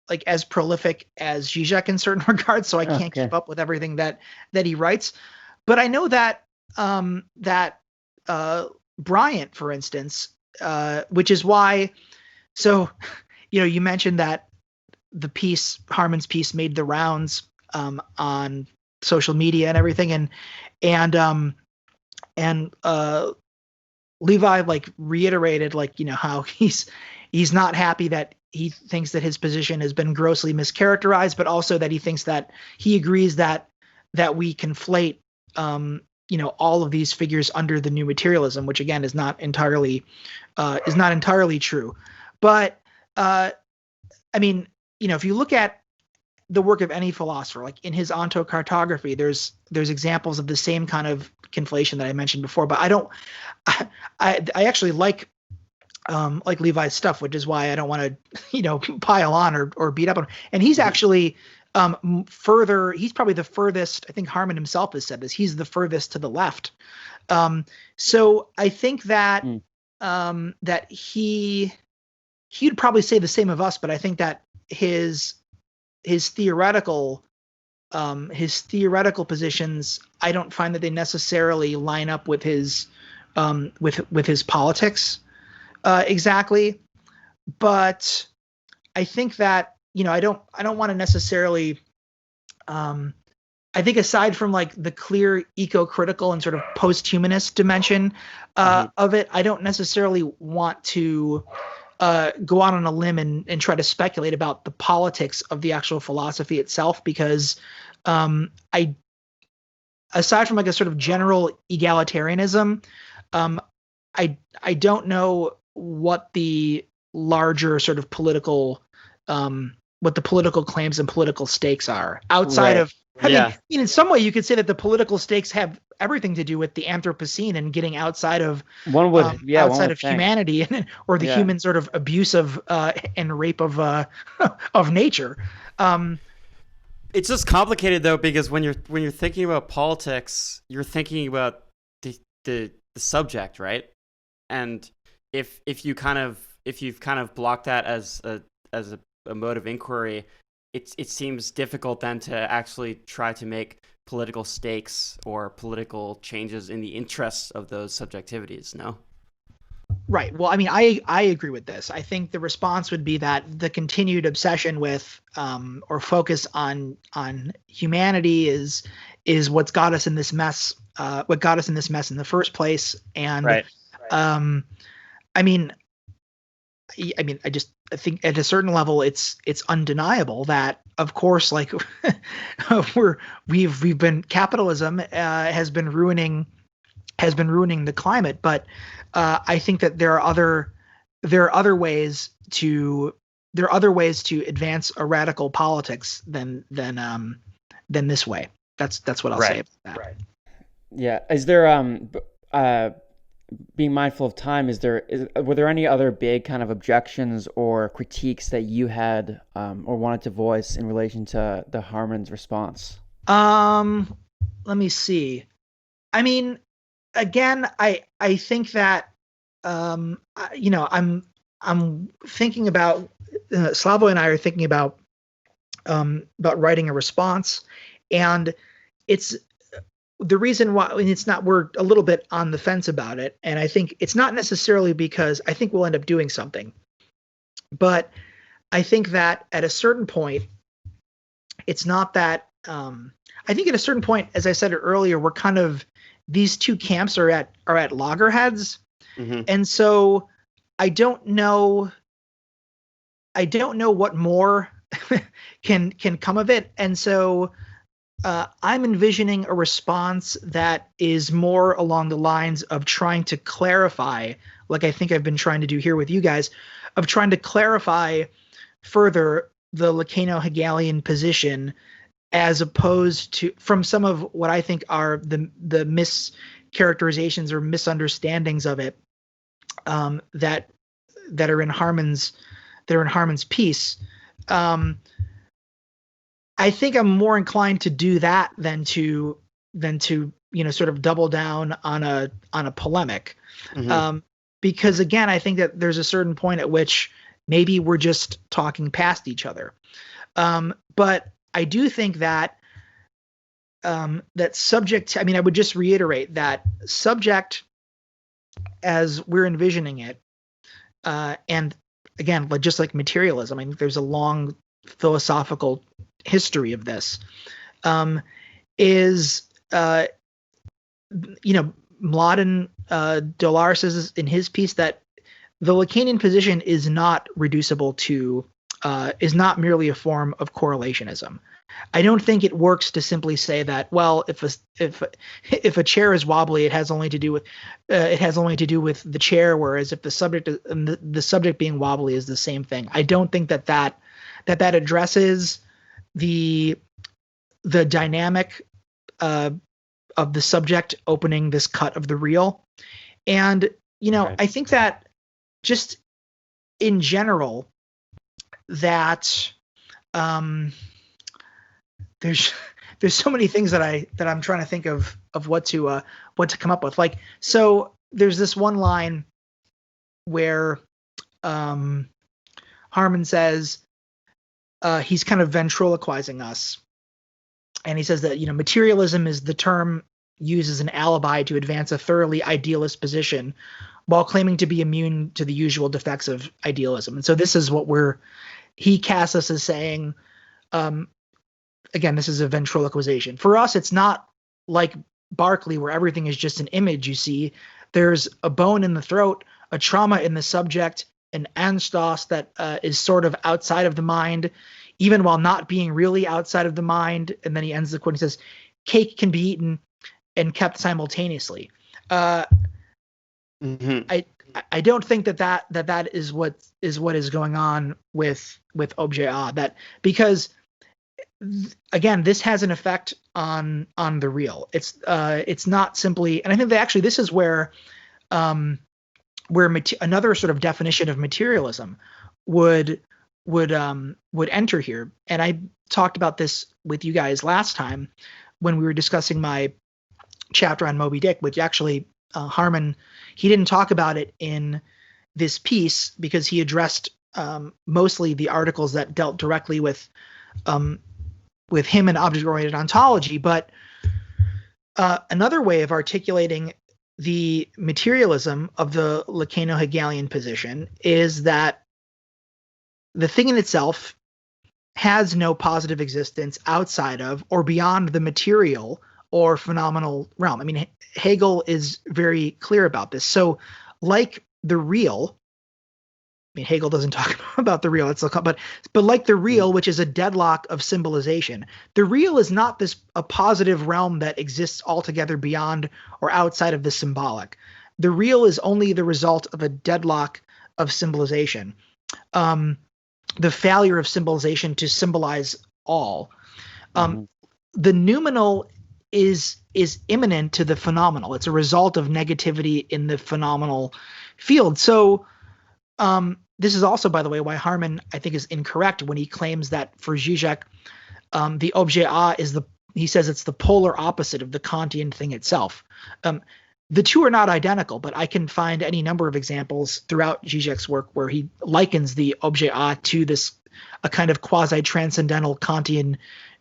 like as prolific as Žižek in certain regards, so I can't keep up with everything that he writes. But I know that Bryant, for instance, which is why, so, you mentioned that the piece, Harman's piece, made the rounds on social media and everything, and Levi like reiterated like how he's not happy, that he thinks that his position has been grossly mischaracterized, but also that he thinks that he agrees that we conflate all of these figures under the new materialism, which again is not entirely true. But I mean, if you look at the work of any philosopher, like in his ontocartography, there's examples of the same kind of conflation that I mentioned before. But I actually like Levi's stuff, which is why I don't want to pile on or beat up on him. And he's actually further. He's probably the furthest. I think Harman himself has said this. He's the furthest to the left. So I think that that he'd probably say the same of us, but I think that his theoretical positions, I don't find that they necessarily line up with his with his politics exactly. But I think that I don't want to necessarily I think aside from like the clear eco-critical and sort of post-humanist dimension of it, I don't necessarily want to go out on a limb and try to speculate about the politics of the actual philosophy itself, because I, aside from like a sort of general egalitarianism, I don't know what the larger sort of political what the political claims and political stakes are outside of. I mean, in some way, you could say that the political stakes have everything to do with the Anthropocene and getting outside of humanity or the human sort of abuse of and rape of nature. It's just complicated though, because when you're thinking about politics, you're thinking about the subject, right? And if you've kind of blocked that as a mode of inquiry, it seems difficult then to actually try to make political stakes or political changes in the interests of those subjectivities. No? Right. Well, I mean, I agree with this. I think the response would be that the continued obsession with or focus on humanity is what's got us in this mess. What got us in this mess in the first place. And I think at a certain level, it's undeniable that, of course, like we've been capitalism has been ruining the climate, but I think that there are other ways to advance a radical politics than this way. That's what I'll say about that. Right. Yeah. Is there being mindful of time, were there any other big kind of objections or critiques that you had or wanted to voice in relation to the Harman's response? Let me see. I mean, again, I think that I'm thinking about Slavoj and I are thinking about writing a response, and it's the reason why, and it's not, we're a little bit on the fence about it. And I think it's not necessarily because I think we'll end up doing something, but I think that at a certain point, it's not that, I think at a certain point, as I said earlier, we're kind of, these two camps are at loggerheads. Mm-hmm. And so I don't know what more can come of it. And so, I'm envisioning a response that is more along the lines of trying to clarify, like I think I've been trying to do here with you guys, of trying to clarify further the Lacano-Hegelian position, as opposed to from some of what I think are the mischaracterizations or misunderstandings of it that are in Harman's that are in Harman's piece, I think I'm more inclined to do that than to sort of double down on a polemic. Because again, I think that there's a certain point at which maybe we're just talking past each other. But I do think that that subject, I mean, I would just reiterate that subject as we're envisioning it, and again, just like materialism, I think there's a long philosophical history of this, is, Mladen Dolar says in his piece that the Lacanian position is not reducible to, is not merely a form of correlationism. I don't think it works to simply say that, well, if a chair is wobbly, it has only to do with the chair, whereas if the subject being wobbly is the same thing. I don't think that addresses the dynamic of the subject opening this cut of the real. And I think that just in general that there's so many things that I'm trying to think of what to come up with. Like, so there's this one line where Harman says he's kind of ventriloquizing us, and he says that materialism is the term used as an alibi to advance a thoroughly idealist position while claiming to be immune to the usual defects of idealism. And so this is what he casts us as saying, again, this is a ventriloquization. For us, it's not like Berkeley where everything is just an image you see. There's a bone in the throat, a trauma in the subject, an anstos that is sort of outside of the mind, even while not being really outside of the mind. And then he ends the quote and says, cake can be eaten and kept simultaneously. I don't think that is what is going on with Object, that because again, this has an effect on the real. It's not simply, and I think that actually this is where another sort of definition of materialism would enter here. And I talked about this with you guys last time when we were discussing my chapter on Moby Dick, which actually Harman, he didn't talk about it in this piece because he addressed mostly the articles that dealt directly with him and Object Oriented Ontology. But another way of articulating the materialism of the Lacano-Hegelian position is that the thing in itself has no positive existence outside of or beyond the material or phenomenal realm. I mean, Hegel is very clear about this. So like the real, I mean, Hegel doesn't talk about the real, but like the real, which is a deadlock of symbolization, the real is not a positive realm that exists altogether beyond or outside of the symbolic. The real is only the result of a deadlock of symbolization, the failure of symbolization to symbolize all. The noumenal is immanent to the phenomenal. It's a result of negativity in the phenomenal field. So this is also, by the way, why Harman, I think, is incorrect when he claims that for Žižek, the Object he says it's the polar opposite of the Kantian thing itself. The two are not identical, but I can find any number of examples throughout Žižek's work where he likens the Object to a kind of quasi-transcendental Kantian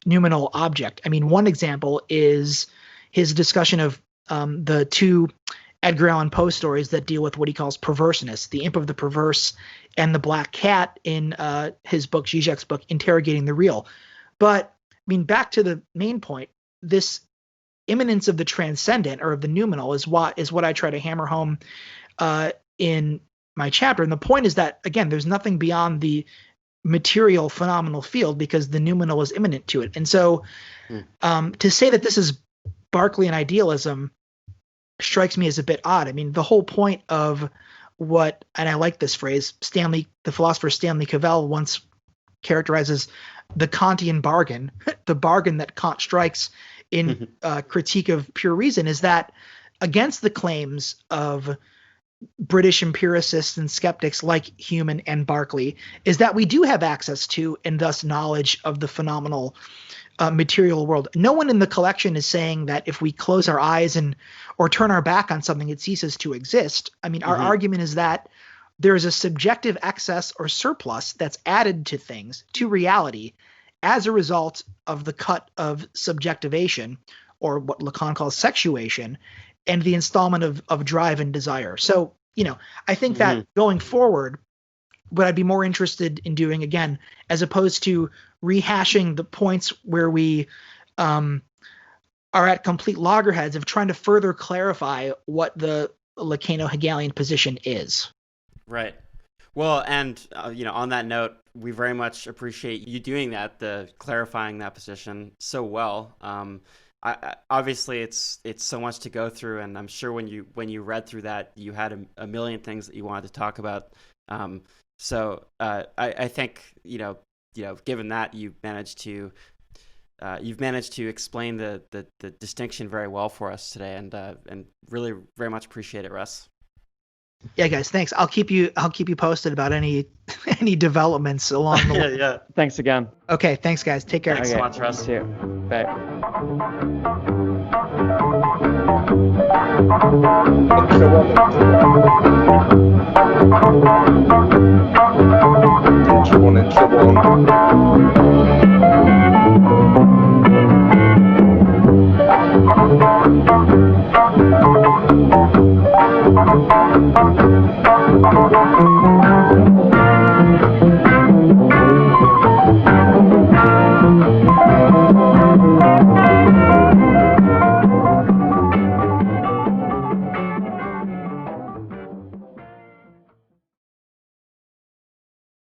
noumenal object. I mean, one example is his discussion of the two Edgar Allan Poe stories that deal with what he calls perverseness, the imp of the perverse and the black cat in his book, Žižek's book, Interrogating the Real. But I mean, back to the main point, this immanence of the transcendent or of the noumenal is what I try to hammer home in my chapter. And the point is that, again, there's nothing beyond the material phenomenal field because the noumenal is immanent to it. And so to say that this is Berkeleyan idealism strikes me as a bit odd. I mean, the whole point of what, and I like this phrase, the philosopher Stanley Cavell once characterizes the Kantian bargain, the bargain that Kant strikes in Critique of Pure Reason, is that against the claims of British empiricists and skeptics like Hume and Berkeley is that we do have access to and thus knowledge of the phenomenal material world. No one in the collection is saying that if we close our eyes or turn our back on something, it ceases to exist. I mean, our argument is that there is a subjective excess or surplus that's added to things, to reality, as a result of the cut of subjectivation, or what Lacan calls sexuation, and the installment of drive and desire. So, I think that going forward, what I'd be more interested in doing, again, as opposed to rehashing the points where we are at complete loggerheads, of trying to further clarify what the Lacano-Hegelian position is. Right. Well, and on that note, we very much appreciate you doing that, clarifying that position so well. Obviously, it's so much to go through, and I'm sure when you read through that, you had a million things that you wanted to talk about. So I think given that you've managed to explain the distinction very well for us today, and really very much appreciate it, Russ. Yeah, guys, thanks. I'll keep you posted about any developments along the way. Yeah. Thanks again. Okay, thanks, guys. Take care. Thanks so much, Russ. See you. Bye. Thank you.